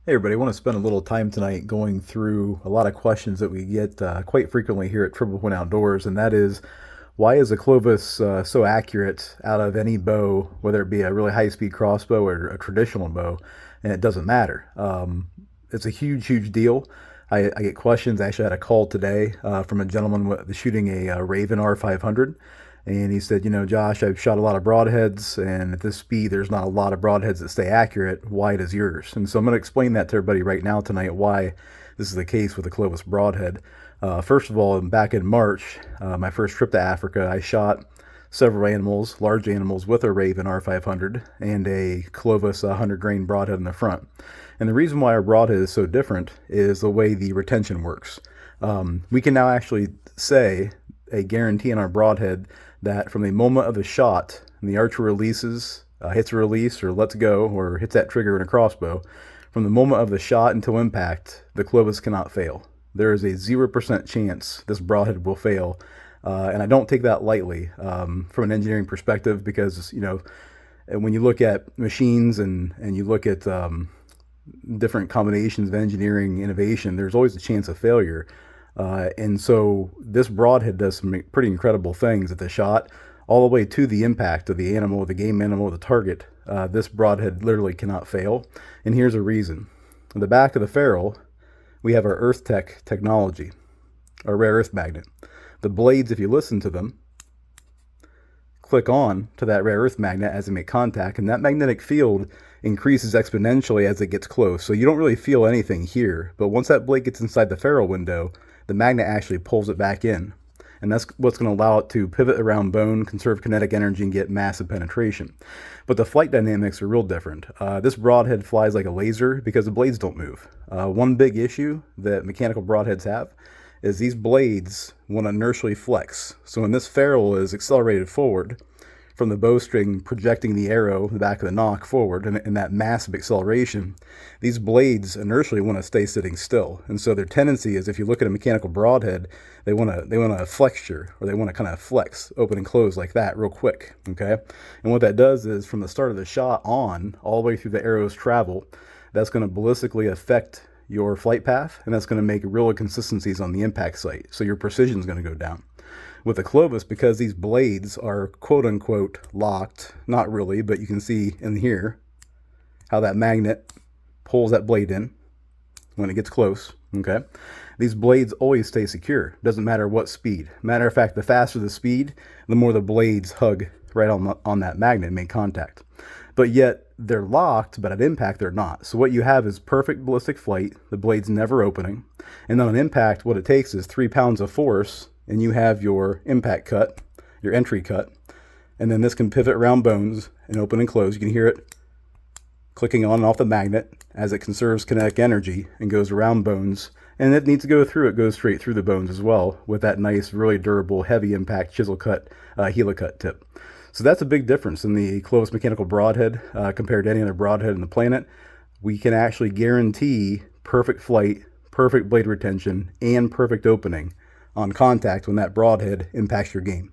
Hey everybody, I want to spend a little time tonight going through a lot of questions that we get quite frequently here at Triple Point Outdoors, and that is, why is a Clovis so accurate out of any bow, whether it be a really high-speed crossbow or a traditional bow, and it doesn't matter. It's a huge, huge deal. I get questions. I actually had a call today from a gentleman shooting a Raven R500, and he said, Josh, I've shot a lot of broadheads, and at this speed, there's not a lot of broadheads that stay accurate. Why does yours? And so I'm going to explain that to everybody right now tonight, why this is the case with the Clovis broadhead. First of all, back in March, my first trip to Africa, I shot several animals, large animals, with a Raven R500 and a Clovis 100 grain broadhead in the front. And the reason why our broadhead is so different is the way the retention works. We can now actually say a guarantee on our broadhead that from the moment of the shot and the archer releases, hits a release or lets go or hits that trigger in a crossbow, from the moment of the shot until impact, the Clovis cannot fail. There is a 0% chance this broadhead will fail. And I don't take that lightly from an engineering perspective because, when you look at machines and you look at different combinations of engineering innovation, there's always a chance of failure. And so this broadhead does some pretty incredible things at the shot, all the way to the impact of the animal, the game animal, the target. This broadhead literally cannot fail. And here's a reason. On the back of the ferrule, we have our EarthTech technology, our rare earth magnet. The blades, if you listen to them, click on to that rare earth magnet as they make contact, and that magnetic field increases exponentially as it gets close. So you don't really feel anything here, but once that blade gets inside the ferrule window, the magnet actually pulls it back in. And that's what's going to allow it to pivot around bone, conserve kinetic energy, and get massive penetration. But the flight dynamics are real different. This broadhead flies like a laser because the blades don't move. One big issue that mechanical broadheads have is these blades want to inertially flex. So when this ferrule is accelerated forward from the bowstring projecting the arrow, the back of the nock forward, and that massive acceleration, these blades inertially want to stay sitting still. And so their tendency is, if you look at a mechanical broadhead, they want to flexure, or they want to kind of flex, open and close like that real quick, okay? And what that does is, from the start of the shot on, all the way through the arrow's travel, that's going to ballistically affect your flight path, and that's going to make real inconsistencies on the impact site. So your precision is going to go down. With the Clovis, because these blades are quote unquote locked, not really, but you can see in here how that magnet pulls that blade in when it gets close, okay? These blades always stay secure. Doesn't matter what speed. Matter of fact, the faster the speed, the more the blades hug right on that magnet and make contact. But yet they're locked, but at impact they're not. So what you have is perfect ballistic flight, the blades never opening, and then on impact what it takes is 3 pounds of force, and you have your impact cut, your entry cut, and then this can pivot around bones and open and close. You can hear it clicking on and off the magnet as it conserves kinetic energy and goes around bones. And it needs to go through, it goes straight through the bones as well with that nice, really durable, heavy impact chisel cut, helicut tip. So that's a big difference in the Clovis mechanical broadhead compared to any other broadhead on the planet. We can actually guarantee perfect flight, perfect blade retention, and perfect opening on contact when that broadhead impacts your game.